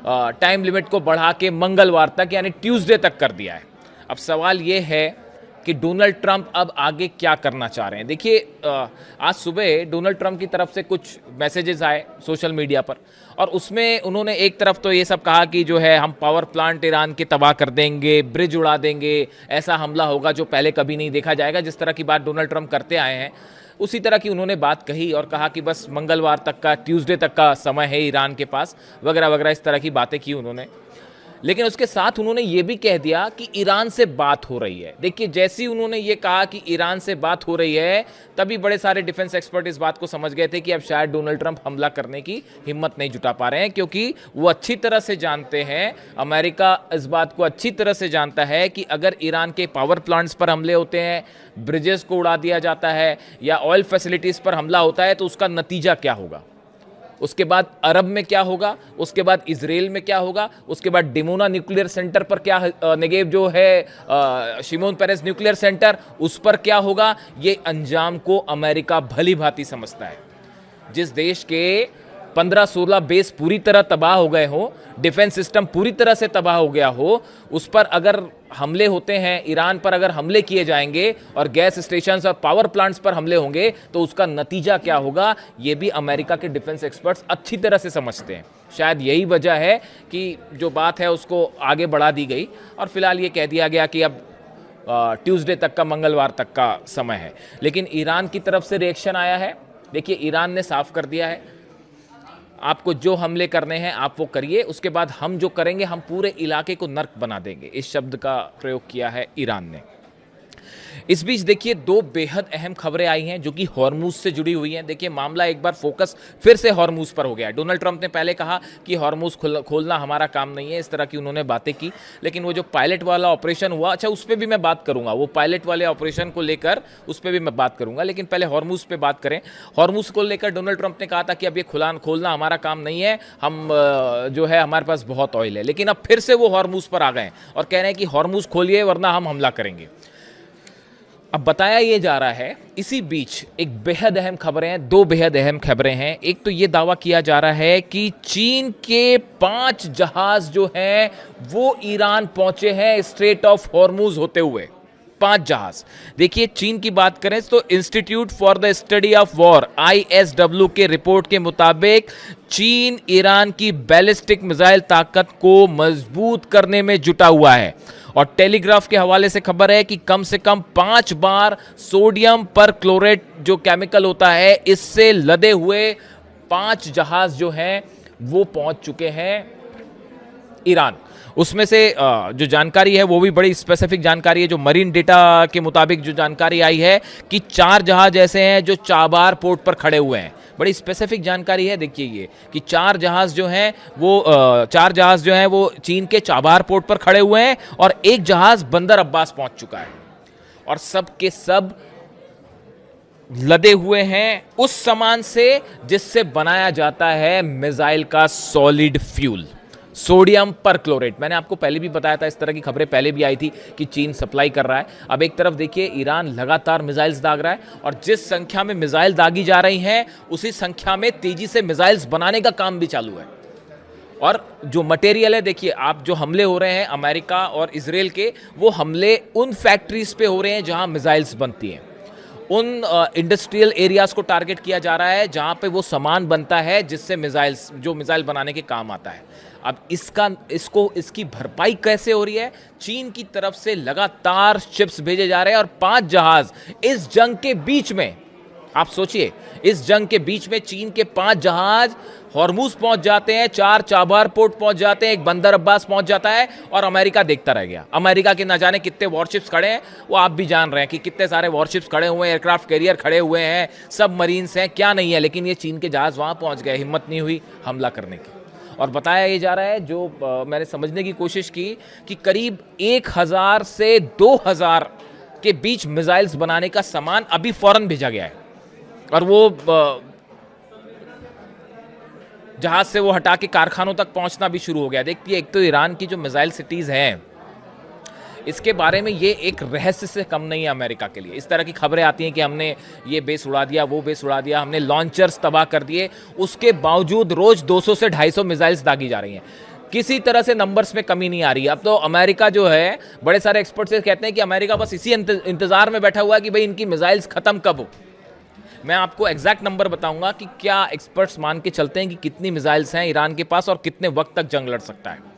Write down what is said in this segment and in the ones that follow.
Time limit को बढ़ा के मंगलवार तक यानी ट्यूसडे तक कर दिया है। अब सवाल ये है कि डोनाल्ड ट्रंप अब आगे क्या करना चाह रहे हैं। देखिए, आज सुबह डोनाल्ड ट्रंप की तरफ से कुछ मैसेजेस आए सोशल मीडिया पर, और उसमें उन्होंने एक तरफ तो ये सब कहा कि जो है हम पावर प्लांट ईरान के तबाह कर देंगे, ब्रिज उड़ा देंगे, ऐसा हमला होगा जो पहले कभी नहीं देखा जाएगा। जिस तरह की बात डोनाल्ड ट्रंप करते आए हैं उसी तरह की उन्होंने बात कही और कहा कि बस मंगलवार तक का, ट्यूसडे तक का समय है ईरान के पास, वगैरह वगैरह, इस तरह की बातें की उन्होंने। लेकिन उसके साथ उन्होंने ये भी कह दिया कि ईरान से बात हो रही है। देखिए, जैसे ही उन्होंने ये कहा कि ईरान से बात हो रही है, तभी बड़े सारे डिफेंस एक्सपर्ट इस बात को समझ गए थे कि अब शायद डोनाल्ड ट्रंप हमला करने की हिम्मत नहीं जुटा पा रहे हैं, क्योंकि वो अच्छी तरह से जानते हैं, अमेरिका इस बात को अच्छी तरह से जानता है कि अगर ईरान के पावर प्लांट्स पर हमले होते हैं, ब्रिजेस को उड़ा दिया जाता है या ऑयल फैसिलिटीज़ पर हमला होता है, तो उसका नतीजा क्या होगा, उसके बाद अरब में क्या होगा, उसके बाद इजराइल में क्या होगा, उसके बाद डिमोना न्यूक्लियर सेंटर पर क्या, नेगेव जो है शिमोन पेरेस न्यूक्लियर सेंटर, उस पर क्या होगा, ये अंजाम को अमेरिका भली भांति समझता है। जिस देश के 15-16 बेस पूरी तरह तबाह हो गए हो, डिफेंस सिस्टम पूरी तरह से तबाह हो गया हो, उस पर अगर हमले होते हैं, ईरान पर अगर हमले किए जाएंगे और गैस स्टेशन और पावर प्लांट्स पर हमले होंगे, तो उसका नतीजा क्या होगा, ये भी अमेरिका के डिफेंस एक्सपर्ट्स अच्छी तरह से समझते हैं। शायद यही वजह है कि जो बात है उसको आगे बढ़ा दी गई और फिलहाल ये कह दिया गया कि अब ट्यूसडे तक का, मंगलवार तक का समय है। लेकिन ईरान की तरफ से रिएक्शन आया है। देखिए, ईरान ने साफ कर दिया है, आपको जो हमले करने हैं आप वो करिए, उसके बाद हम जो करेंगे, हम पूरे इलाके को नर्क बना देंगे। इस शब्द का प्रयोग किया है ईरान ने। इस बीच देखिए, दो बेहद अहम खबरें आई हैं जो कि हॉर्मूज से जुड़ी हुई हैं। देखिए, मामला एक बार फोकस फिर से हॉर्मूज पर हो गया है। डोनाल्ड ट्रंप ने पहले कहा कि हॉर्मूज खोलना हमारा काम नहीं है, इस तरह की उन्होंने बातें की। लेकिन वो जो पायलट वाला ऑपरेशन हुआ, अच्छा, उस पर भी मैं बात करूंगा, वो पायलट वाले ऑपरेशन को लेकर उस पर भी मैं बात करूंगा। लेकिन पहले हॉर्मूज पे बात करें। हॉर्मूज को लेकर डोनाल्ड ट्रंप ने कहा था कि अब ये खोलना हमारा काम नहीं है, हम जो है, हमारे पास बहुत ऑयल है। लेकिन अब फिर से वो हॉर्मूज पर आ गए और कह रहे हैं कि हॉर्मूज खोलिए वरना हम हमला करेंगे। अब बताया ये जा रहा है, इसी बीच एक बेहद अहम खबरें हैं, दो बेहद अहम खबरें हैं। एक तो ये दावा किया जा रहा है कि चीन के 5 जहाज जो हैं वो ईरान पहुंचे हैं स्ट्रेट ऑफ हॉर्मूज होते हुए। 5 जहाज। देखिए, चीन की बात करें तो institute for the study of war ISW के रिपोर्ट के मुताबिक चीन ईरान की बैलिस्टिक मिसाइल ताकत को मजबूत करने में जुटा हुआ है। और टेलीग्राफ के हवाले से खबर है कि कम से कम 5 बार सोडियम पर क्लोरेट जो केमिकल होता है, इससे लदे हुए 5 जहाज जो हैं वो पहुंच चुके हैं ईरान। उसमें से जो जानकारी है वो भी बड़ी स्पेसिफिक जानकारी है। जो मरीन डेटा के मुताबिक जो जानकारी आई है कि 4 जहाज ऐसे हैं जो चाबार पोर्ट पर खड़े हुए हैं। बड़ी स्पेसिफिक जानकारी है। देखिए, ये कि 4 जहाज जो हैं वो चीन के चाबार पोर्ट पर खड़े हुए हैं और एक जहाज बंदर अब्बास पहुंच चुका है और सब के सब लदे हुए हैं उस सामान से जिससे बनाया जाता है मिसाइल का सॉलिड फ्यूल, सोडियम पर क्लोरेट। मैंने आपको पहले भी बताया था, इस तरह की खबरें पहले भी आई थी कि चीन सप्लाई कर रहा है। अब एक तरफ देखिए, ईरान लगातार मिसाइल्स दाग रहा है और जिस संख्या में मिसाइल दागी जा रही हैं उसी संख्या में तेजी से मिसाइल्स बनाने का काम भी चालू है। और जो मटेरियल है, देखिए, आप जो हमले हो रहे हैं अमेरिका और इजराइल के, वो हमले उन फैक्ट्रीज पे हो रहे हैं जहां मिसाइल्स बनती हैं, उन इंडस्ट्रियल एरियाज को टारगेट किया जा रहा है जहां पे वो सामान बनता है जिससे मिसाइल बनाने के काम आता है। अब इसकी भरपाई कैसे हो रही है? चीन की तरफ से लगातार शिप्स भेजे जा रहे हैं और 5 जहाज इस जंग के बीच में, आप सोचिए, इस जंग के बीच में चीन के 5 जहाज हॉर्मूज पहुंच जाते हैं, 4 चाबार पोर्ट पहुंच जाते हैं, एक बंदर अब्बास पहुंच जाता है और अमेरिका देखता रह गया। अमेरिका के ना जाने कितने वॉरशिप्स खड़े हैं, वो आप भी जान रहे हैं कि कितने सारे वॉरशिप्स खड़े हुए हैं, एयरक्राफ्ट कैरियर खड़े हुए हैं, सब मरीन्स हैं, क्या नहीं है। लेकिन ये चीन के जहाज वहां पहुंच गए, हिम्मत नहीं हुई हमला करने की। और बताया ये जा रहा है, जो मैंने समझने की कोशिश की, कि करीब 1000 से 2000 के बीच मिसाइल्स बनाने का सामान अभी फौरन भेजा गया है और वो जहाज से वो हटा के कारखानों तक पहुंचना भी शुरू हो गया। देखिए, एक तो ईरान की जो मिसाइल सिटीज़ हैं, इसके बारे में ये एक रहस्य से कम नहीं है अमेरिका के लिए। इस तरह की खबरें आती हैं कि हमने ये बेस उड़ा दिया, वो बेस उड़ा दिया, हमने लॉन्चर्स तबाह कर दिए, उसके बावजूद रोज 200 से 250 मिसाइल्स दागी जा रही हैं। किसी तरह से नंबर्स में कमी नहीं आ रही है। अब तो अमेरिका जो है, बड़े सारे एक्सपर्ट्स कहते हैं कि अमेरिका बस इसी इंतजार में बैठा हुआ है कि भाई इनकी मिसाइल्स खत्म कब हो। मैं आपको एग्जैक्ट नंबर बताऊंगा कि क्या एक्सपर्ट्स मान के चलते हैं कि कितनी मिसाइल्स हैं ईरान के पास और कितने वक्त तक जंग लड़ सकता है।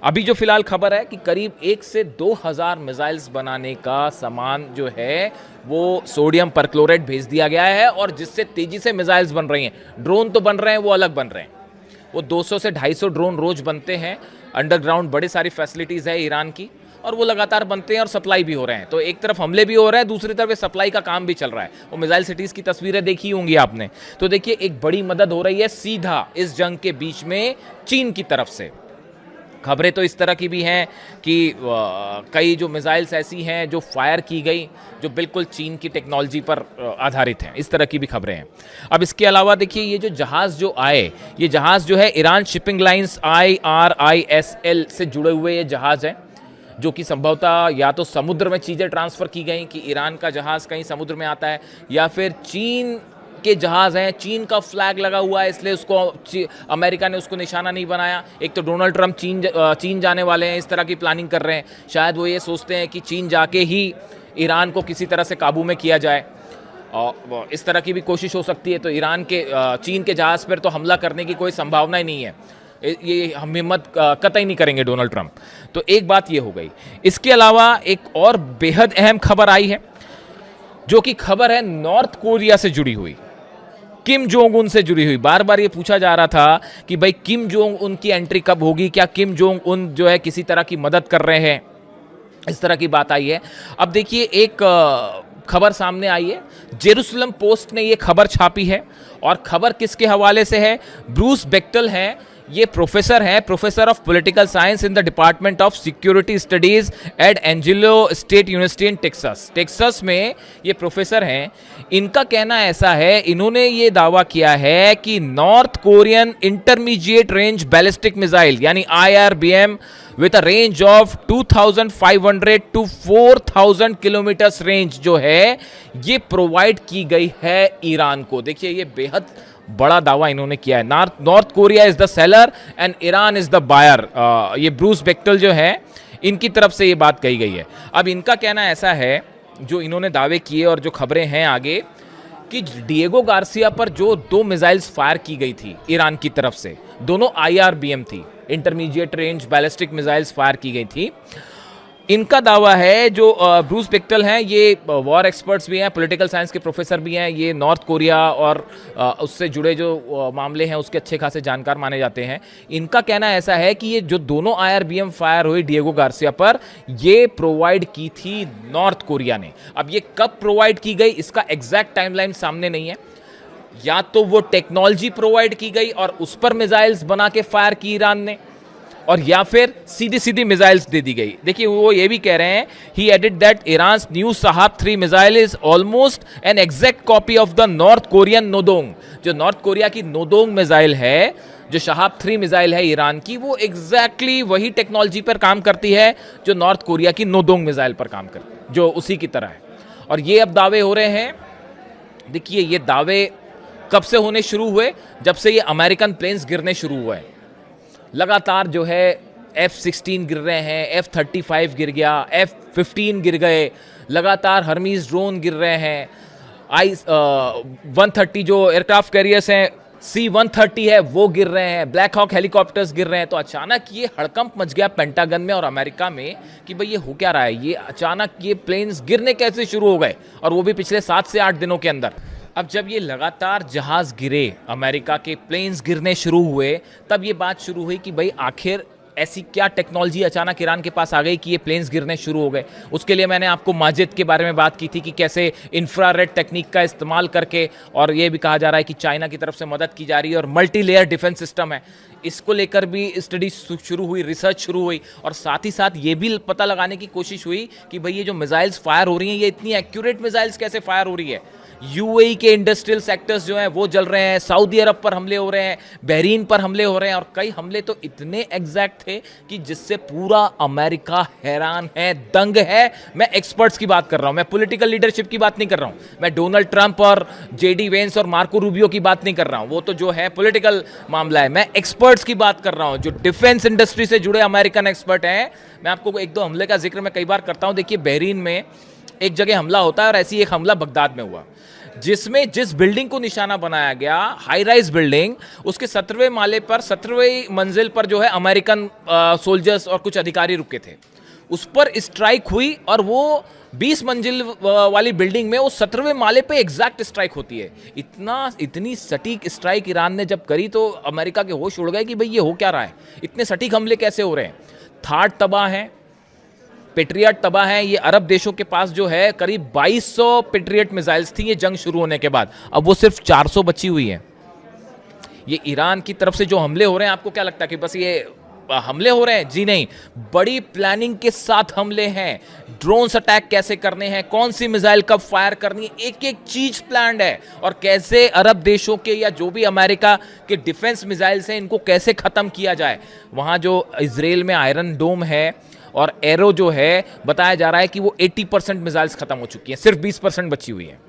अभी जो फिलहाल खबर है कि करीब 1 से 2,000 मिसाइल्स बनाने का सामान जो है वो सोडियम परक्लोरेट भेज दिया गया है, और जिससे तेजी से मिसाइल्स बन रही हैं। ड्रोन तो बन रहे हैं, वो अलग बन रहे हैं। वो 200 से 250 ड्रोन रोज बनते हैं। अंडरग्राउंड बड़ी सारी फैसिलिटीज़ है ईरान की, और वो लगातार बनते हैं और सप्लाई भी हो रहे हैं। तो एक तरफ हमले भी हो रहे हैं, दूसरी तरफ सप्लाई का काम भी चल रहा है। वो मिसाइल सिटीज़ की तस्वीरें देखी होंगी आपने। तो देखिए, एक बड़ी मदद हो रही है सीधा इस जंग के बीच में चीन की तरफ से। खबरें तो इस तरह की भी हैं कि कई जो मिसाइल्स ऐसी हैं जो फायर की गई, जो बिल्कुल चीन की टेक्नोलॉजी पर आधारित हैं। इस तरह की भी खबरें हैं। अब इसके अलावा देखिए, ये जो जहाज़ जो आए, ये जहाज़ जो है ईरान शिपिंग लाइंस IRISL से जुड़े हुए ये जहाज़ हैं, जो कि संभवतः या तो समुद्र में चीज़ें ट्रांसफ़र की गई कि ईरान का जहाज़ कहीं समुद्र में आता है, या फिर चीन के जहाज़ हैं, चीन का फ्लैग लगा हुआ है, इसलिए उसको अमेरिका ने उसको निशाना नहीं बनाया। एक तो डोनाल्ड ट्रंप चीन जाने वाले हैं, इस तरह की प्लानिंग कर रहे हैं। शायद वो ये सोचते हैं कि चीन जाके ही ईरान को किसी तरह से काबू में किया जाए, और इस तरह की भी कोशिश हो सकती है। तो ईरान के चीन के जहाज़ पर तो हमला करने की कोई संभावना ही नहीं है, ये हम हिम्मत कतई नहीं करेंगे डोनाल्ड ट्रंप। तो एक बात ये हो गई। इसके अलावा एक और बेहद अहम खबर आई है, जो कि खबर है नॉर्थ कोरिया से जुड़ी हुई, किम जोंग उन से जुड़ी हुई। बार बार ये पूछा जा रहा था कि भाई किम जोंग उन की एंट्री कब होगी, क्या किम जोंग उन जो है किसी तरह की मदद कर रहे हैं, इस तरह की बात आई है। अब देखिए, एक खबर सामने आई है, जेरूसलम पोस्ट ने ये खबर छापी है, और खबर किसके हवाले से है? ब्रूस बेक्टल हैं, ये प्रोफेसर हैं, professor of political science in the department of security studies at Angelo State University in Texas. Texas में ये प्रोफेसर हैं। इनका कहना ऐसा है, इन्होंने ये दावा किया है कि North Korean intermediate range ballistic missile यानी IRBM with a range of 2500 to 4000 kilometres range जो है, ये प्रोवाइड की गई है ईरान को। देखिए, ये बेहद बड़ा दावा इन्होंने किया है। North Korea is the seller and Iran is the buyer. ये ब्रूस बेक्टल जो है, इनकी तरफ से ये बात कही गई है। अब इनका कहना ऐसा है, जो इन्होंने दावे किए और जो खबरें हैं आगे, कि डिएगो गार्सिया पर जो 2 मिसाइल्स फायर की गई थी ईरान की तरफ से, दोनों IRBM थी, intermediate range ballistic missiles fire की गई थी। इनका दावा है, जो ब्रूस बेक्टल हैं, ये वॉर एक्सपर्ट्स भी हैं, पॉलिटिकल साइंस के प्रोफेसर भी हैं, ये नॉर्थ कोरिया और उससे जुड़े जो मामले हैं उसके अच्छे खासे जानकार माने जाते हैं। इनका कहना ऐसा है कि ये जो दोनों IRBM फायर हुई डिएगो गार्सिया पर, ये प्रोवाइड की थी नॉर्थ कोरिया ने। अब ये कब प्रोवाइड की गई, इसका एग्जैक्ट टाइमलाइन सामने नहीं है। या तो वो टेक्नोलॉजी प्रोवाइड की गई और उस पर मिसाइल्स बना के फायर की ईरान ने, और या फिर सीधी सीधी मिसाइल्स दे दी गई। देखिए, वो ये भी कह रहे हैं, he added that Iran's new Shahab 3 missile is almost an exact copy of the North Korean Nodong. जो नॉर्थ कोरिया की नोदोंग मिसाइल है, जो शहाब 3 मिसाइल है ईरान की, वो एग्जैक्टली वही टेक्नोलॉजी पर काम करती है जो नॉर्थ कोरिया की नोदोंग मिसाइल पर काम करती है, जो उसी की तरह है। और ये अब दावे हो रहे हैं। देखिए, ये दावे कब से होने शुरू हुए? जब से ये अमेरिकन प्लेन्स गिरने शुरू हुए। लगातार जो है F-16 गिर रहे हैं, F-35 गिर गया, F-15 गिर गए, लगातार हर्मीज ड्रोन गिर रहे हैं, I-130 जो एयरक्राफ्ट कैरियर्स हैं, C-130 है, वो गिर रहे हैं, ब्लैक हॉक हेलीकॉप्टर्स गिर रहे हैं। तो अचानक ये हड़कंप मच गया पेंटागन में और अमेरिका में कि भाई ये हो क्या रहा है, ये अचानक ये प्लेन्स गिरने कैसे शुरू हो गए, और वो भी पिछले 7 से 8 दिनों के अंदर। अब जब ये लगातार जहाज़ गिरे, अमेरिका के प्लेन्स गिरने शुरू हुए, तब ये बात शुरू हुई कि भाई आखिर ऐसी क्या टेक्नोलॉजी अचानक ईरान के पास आ गई कि ये प्लेन्स गिरने शुरू हो गए। उसके लिए मैंने आपको माजिद के बारे में बात की थी कि कैसे इंफ्रारेड टेक्निक का इस्तेमाल करके, और ये भी कहा जा रहा है कि चाइना की तरफ से मदद की जा रही है, और मल्टी लेयर डिफेंस सिस्टम है, इसको लेकर भी स्टडी शुरू हुई, रिसर्च शुरू हुई। और साथ ही साथ ये भी पता लगाने की कोशिश हुई कि भाई ये जो मिसाइल्स फायर हो रही हैं, ये इतनी एक्यूरेट मिसाइल्स कैसे फायर हो रही है। यूएई के इंडस्ट्रियल सेक्टर्स जो हैं वो जल रहे हैं, सऊदी अरब पर हमले हो रहे हैं, बहरीन पर हमले हो रहे हैं, और कई हमले तो इतने एग्जैक्ट थे कि जिससे पूरा अमेरिका हैरान है, दंग है। मैं एक्सपर्ट्स की बात कर रहा हूं, मैं पॉलिटिकल लीडरशिप की बात नहीं कर रहा हूं, मैं डोनाल्ड ट्रंप और जेडी वेंस और मार्को रूबियो की बात नहीं कर रहा हूं, वो तो जो है पॉलिटिकल मामला है। मैं एक्सपर्ट्स की बात कर रहा हूं, जो डिफेंस इंडस्ट्री से जुड़े अमेरिकन एक्सपर्ट हैं। मैं आपको एक दो हमले का जिक्र मैं कई बार करता हूं। देखिए, बहरीन में एक जगह हमला होता है और ऐसी एक हमला बगदाद में हुआ, जिसमें जिस बिल्डिंग को निशाना बनाया गया, हाई राइज बिल्डिंग, उसके 17वें माले पर, 17वें मंजिल पर जो है अमेरिकन सोल्जर्स और कुछ अधिकारी रुके थे। उस पर स्ट्राइक हुई और वो 20 मंजिल वाली बिल्डिंग में वो 17वें माले पे एग्जैक्ट स्ट्राइक होती है। इतनी सटीक स्ट्राइक ईरान ने जब करी तो अमेरिका के होश उड़ गए कि भाई ये हो क्या रहा है, इतने सटीक हमले कैसे हो रहे हैं। थार्ड तबाह है, पेट्रियट तबाह है। ये अरब देशों के पास जो है करीब 2200 पेट्रियट मिसाइल्स थी ये जंग शुरू होने के बाद, अब वो सिर्फ 400 बची हुई हैं। ये ईरान की तरफ से जो हमले हो रहे हैं, आपको क्या लगता है कि बस ये हमले हो रहे हैं? जी नहीं, बड़ी प्लानिंग के साथ हमले हैं। ड्रोन्स अटैक कैसे करने हैं, कौन सी मिसाइल कब फायर करनी है, एक एक चीज प्लान्ड है। और कैसे अरब देशों के या जो भी अमेरिका के डिफेंस मिसाइल्स हैं इनको कैसे खत्म किया जाए। वहां जो इजराइल में आयरन डोम है और एरो जो है, बताया जा रहा है कि वो 80% मिसाइल्स खत्म हो चुकी हैं, सिर्फ 20% बची हुई हैं।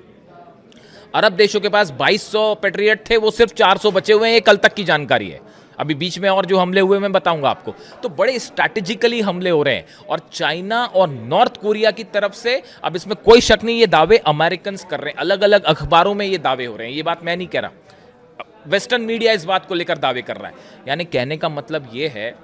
अरब देशों के पास 2200 पेट्रियट थे, वो सिर्फ 400 बचे हुए हैं, ये कल तक की जानकारी है। अभी बीच में और जो हमले हुए मैं बताऊंगा आपको। तो बड़े स्ट्रैटेजिकली हमले हो रहे हैं और चाइना और नॉर्थ कोरिया की तरफ से, अब इसमें कोई शक नहीं, ये दावे अमेरिकन कर रहे हैं, अलग अलग अखबारों में ये दावे हो रहे हैं, ये बात मैं नहीं कह रहा, वेस्टर्न मीडिया इस बात को लेकर दावे कर रहा है। यानी कहने का मतलब ये है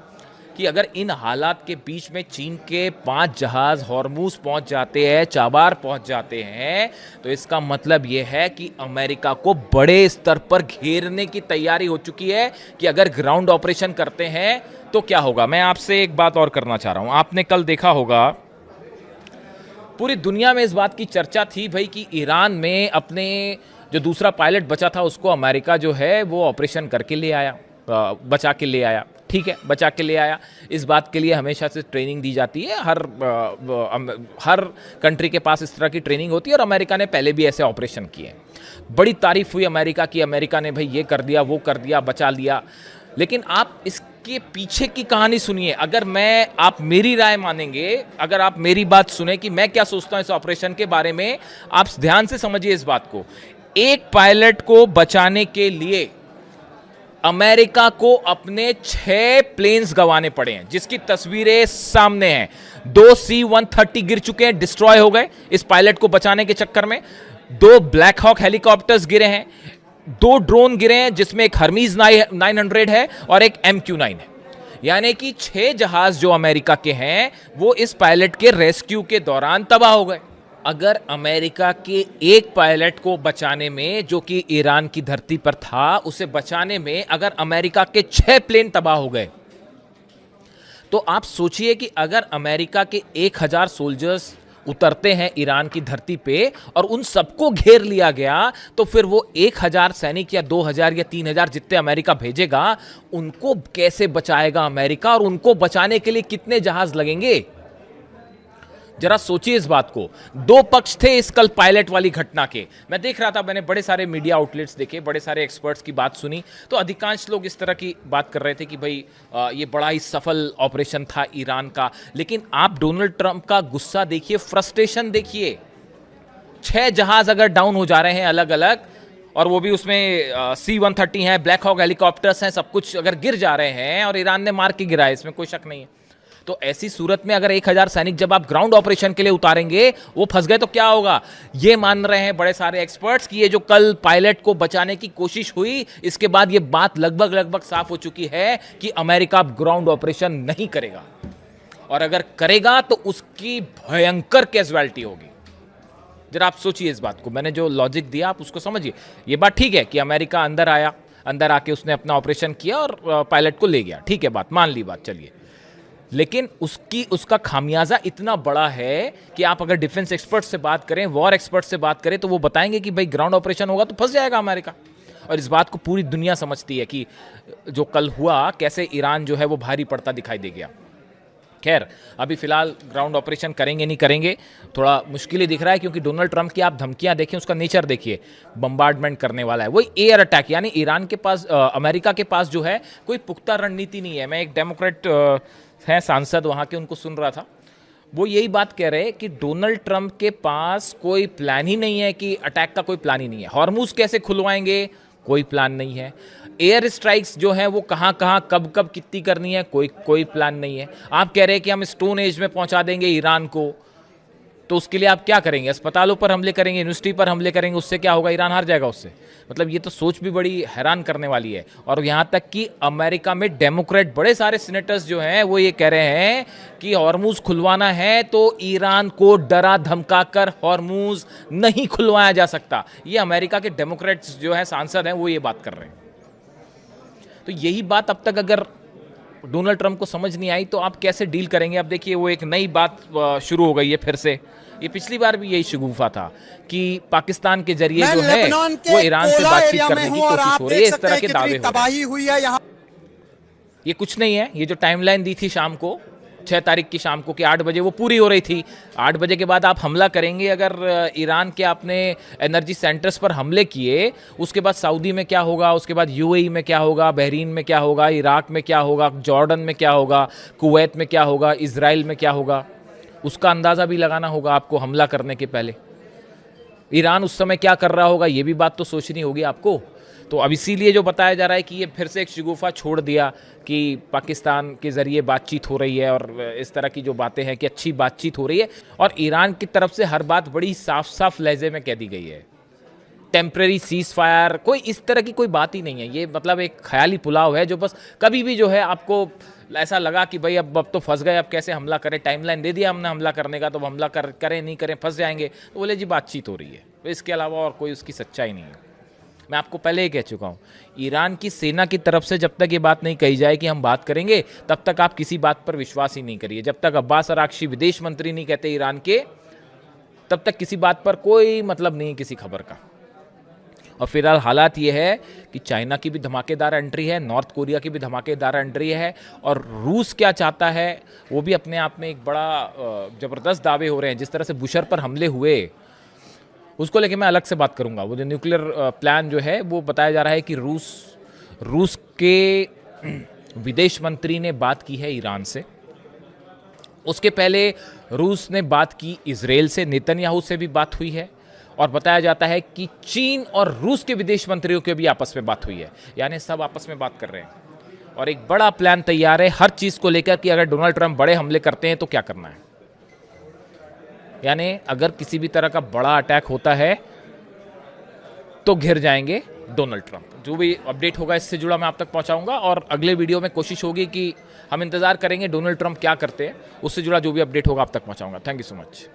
कि अगर इन हालात के बीच में चीन के 5 जहाज हॉर्मूज पहुंच जाते हैं, चाबार पहुंच जाते हैं, तो इसका मतलब यह है कि अमेरिका को बड़े स्तर पर घेरने की तैयारी हो चुकी है कि अगर ग्राउंड ऑपरेशन करते हैं तो क्या होगा। मैं आपसे एक बात और करना चाह रहा हूं। आपने कल देखा होगा पूरी दुनिया में इस बात की चर्चा थी भाई कि ईरान में अपने जो दूसरा पायलट बचा था उसको अमेरिका जो है वो ऑपरेशन करके ले आया, बचा के ले आया। ठीक है, बचा के ले आया। इस बात के लिए हमेशा से ट्रेनिंग दी जाती है, हर कंट्री के पास इस तरह की ट्रेनिंग होती है और अमेरिका ने पहले भी ऐसे ऑपरेशन किए हैं। बड़ी तारीफ हुई अमेरिका की, अमेरिका ने भाई ये कर दिया, वो कर दिया, बचा लिया। लेकिन आप इसके पीछे की कहानी सुनिए। अगर आप मेरी राय मानेंगे, अगर आप मेरी बात सुने कि मैं क्या सोचता हूं इस ऑपरेशन के बारे में, आप ध्यान से समझिए इस बात को। एक पायलट को बचाने के लिए अमेरिका को अपने 6 प्लेन्स गंवाने पड़े हैं, जिसकी तस्वीरें सामने हैं। 2 C-130 गिर चुके हैं, डिस्ट्रॉय हो गए इस पायलट को बचाने के चक्कर में। 2 ब्लैक हॉक हेलीकॉप्टर्स गिरे हैं, 2 ड्रोन गिरे हैं जिसमें एक हर्मीज 900 है और एक MQ-9 है। यानी कि 6 जहाज जो अमेरिका के हैं वो इस पायलट के रेस्क्यू के दौरान तबाह हो गए। अगर अमेरिका के एक पायलट को बचाने में, जो कि ईरान की धरती पर था, उसे बचाने में अगर अमेरिका के 6 प्लेन तबाह हो गए, तो आप सोचिए कि अगर अमेरिका के 1000 सोल्जर्स उतरते हैं ईरान की धरती पे और उन सबको घेर लिया गया, तो फिर वो 1000 सैनिक या 2000 या 3000 जितने अमेरिका भेजेगा, उनको कैसे बचाएगा अमेरिका और उनको बचाने के लिए कितने जहाज लगेंगे। जरा सोचिए इस बात को। 2 पक्ष थे इस कल पायलट वाली घटना के। मैं देख रहा था, मैंने बड़े सारे मीडिया आउटलेट्स देखे, बड़े सारे एक्सपर्ट्स की बात सुनी, तो अधिकांश लोग इस तरह की बात कर रहे थे कि भाई ये बड़ा ही सफल ऑपरेशन था ईरान का। लेकिन आप डोनाल्ड ट्रंप का गुस्सा देखिए, फ्रस्ट्रेशन देखिए। 6 जहाज अगर डाउन हो जा रहे हैं अलग अलग, और वो भी उसमें C-130 है, ब्लैक हॉक हेलीकॉप्टर्स हैं, सब कुछ अगर गिर जा रहे हैं और ईरान ने मार के गिरा है, इसमें कोई शक नहीं है। तो ऐसी सूरत में अगर 1000 सैनिक जब आप ग्राउंड ऑपरेशन के लिए उतारेंगे, वो फंस गए तो क्या होगा। ये मान रहे हैं बड़े सारे एक्सपर्ट्स कि ये जो कल पायलट को बचाने की कोशिश हुई, इसके बाद ये बात लगभग साफ हो चुकी है कि अमेरिका अब ग्राउंड ऑपरेशन नहीं करेगा, और अगर करेगा तो उसकी भयंकर कैजुअलिटी होगी। जरा आप सोचिए इस बात को। मैंने जो लॉजिक दिया आप उसको समझिए। ये बात ठीक है कि अमेरिका अंदर आया, अंदर आके उसने अपना ऑपरेशन किया और पायलट को ले गया, ठीक है, बात मान ली, बात चलिए। लेकिन उसका खामियाजा इतना बड़ा है कि आप अगर डिफेंस एक्सपर्ट से बात करें, वॉर एक्सपर्ट से बात करें, तो वो बताएंगे कि भाई ग्राउंड ऑपरेशन होगा तो फंस जाएगा अमेरिका। और इस बात को पूरी दुनिया समझती है कि जो कल हुआ, कैसे ईरान जो है वो भारी पड़ता दिखाई दे गया। खैर अभी फिलहाल ग्राउंड ऑपरेशन करेंगे नहीं करेंगे थोड़ा मुश्किल ही दिख रहा है, क्योंकि डोनाल्ड ट्रंप की आप धमकियां देखें, उसका नेचर देखिए, बम्बार्डमेंट करने वाला है, वही एयर अटैक। यानी ईरान के पास अमेरिका के पास जो है कोई पुख्ता रणनीति नहीं है। मैं एक डेमोक्रेट है सांसद वहाँ के, उनको सुन रहा था, वो यही बात कह रहे हैं कि डोनाल्ड ट्रंप के पास कोई प्लान ही नहीं है, कि अटैक का कोई प्लान ही नहीं है। हॉर्मूज कैसे खुलवाएंगे, कोई प्लान नहीं है। एयर स्ट्राइक्स जो है वो कहाँ कहाँ कब कब कितनी करनी है, कोई प्लान नहीं है। आप कह रहे हैं कि हम स्टोन एज में पहुंचा देंगे ईरान को, तो उसके लिए आप क्या करेंगे? अस्पतालों पर हमले करेंगे, यूनिवर्सिटी पर हमले करेंगे, उससे क्या होगा? ईरान हार जाएगा उससे। मतलब ये तो सोच भी बड़ी हैरान करने वाली है। और यहाँ तक कि अमेरिका में डेमोक्रेट बड़े सारे सीनेटर्स जो हैं वो ये कह रहे हैं कि हॉर्मूज खुलवाना है तो ईरान को डरा धमका कर हॉर्मूज नहीं खुलवाया जा सकता। ये अमेरिका के डेमोक्रेट्स जो है सांसद हैं वो ये बात कर रहे हैं। तो यही बात अब तक अगर डोनाल्ड ट्रंप को समझ नहीं आई तो आप कैसे डील करेंगे? अब देखिए वो एक नई बात शुरू हो गई है फिर से। ये पिछली बार भी यही शगुफा था कि पाकिस्तान के जरिए जो है वो ईरान से बातचीत करने की कोशिश हो रही है, इस तरह के दावे हो रहे हैं। ये कुछ नहीं है, ये जो टाइमलाइन दी थी शाम को 6 तारीख की शाम को कि 8 बजे, वो पूरी हो रही थी। 8 बजे के बाद आप हमला करेंगे। अगर ईरान के आपने एनर्जी सेंटर्स पर हमले किए, उसके बाद सऊदी में क्या होगा, उसके बाद यूएई में क्या होगा, बहरीन में क्या होगा, इराक में क्या होगा, जॉर्डन में क्या होगा, कुवैत में क्या होगा, इजराइल में क्या होगा, उसका अंदाज़ा भी लगाना होगा आपको हमला करने के पहले। ईरान उस समय क्या कर रहा होगा, ये भी बात तो सोचनी होगी आपको। तो अब इसीलिए जो बताया जा रहा है कि ये फिर से एक शगुफा छोड़ दिया कि पाकिस्तान के ज़रिए बातचीत हो रही है, और इस तरह की जो बातें हैं कि अच्छी बातचीत हो रही है, और ईरान की तरफ से हर बात बड़ी साफ साफ लहजे में कह दी गई है। टेम्परेरी सीज फायर, कोई इस तरह की कोई बात ही नहीं है। ये मतलब एक ख्याली पुलाव है जो बस कभी भी जो है आपको ऐसा लगा कि भाई अब तो फंस गए, अब कैसे हमला करें, टाइमलाइन दे दिया हमने हमला करने का, तो अब हमला करें नहीं करें फंस जाएंगे, तो बोले जी बातचीत हो रही है। तो इसके अलावा और कोई उसकी सच्चाई नहीं है। मैं आपको पहले ही कह चुका हूँ, ईरान की सेना की तरफ से जब तक ये बात नहीं कही जाए कि हम बात करेंगे, तब तक आप किसी बात पर विश्वास ही नहीं करिए। जब तक अब्बास अराक्ची विदेश मंत्री नहीं कहते ईरान के, तब तक किसी बात पर कोई मतलब नहीं किसी खबर का। और फिलहाल हालात ये है कि चाइना की भी धमाकेदार एंट्री है, नॉर्थ कोरिया की भी धमाकेदार एंट्री है, और रूस क्या चाहता है वो भी अपने आप में एक बड़ा ज़बरदस्त दावे हो रहे हैं। जिस तरह से बुशर पर हमले हुए, उसको लेके मैं अलग से बात करूंगा। वो जो न्यूक्लियर प्लान जो है वो बताया जा रहा है कि रूस के विदेश मंत्री ने बात की है ईरान से। उसके पहले रूस ने बात की इजराइल से, नेतन्याहू से भी बात हुई है, और बताया जाता है कि चीन और रूस के विदेश मंत्रियों की भी आपस में बात हुई है। यानी सब आपस में बात कर रहे हैं और एक बड़ा प्लान तैयार है हर चीज़ को लेकर कि अगर डोनाल्ड ट्रंप बड़े हमले करते हैं तो क्या करना है। यानी अगर किसी भी तरह का बड़ा अटैक होता है तो घिर जाएंगे डोनाल्ड ट्रंप। जो भी अपडेट होगा इससे जुड़ा मैं आप तक पहुंचाऊंगा, और अगले वीडियो में कोशिश होगी कि हम इंतजार करेंगे डोनाल्ड ट्रंप क्या करते हैं, उससे जुड़ा जो भी अपडेट होगा आप तक पहुंचाऊंगा। Thank you so much.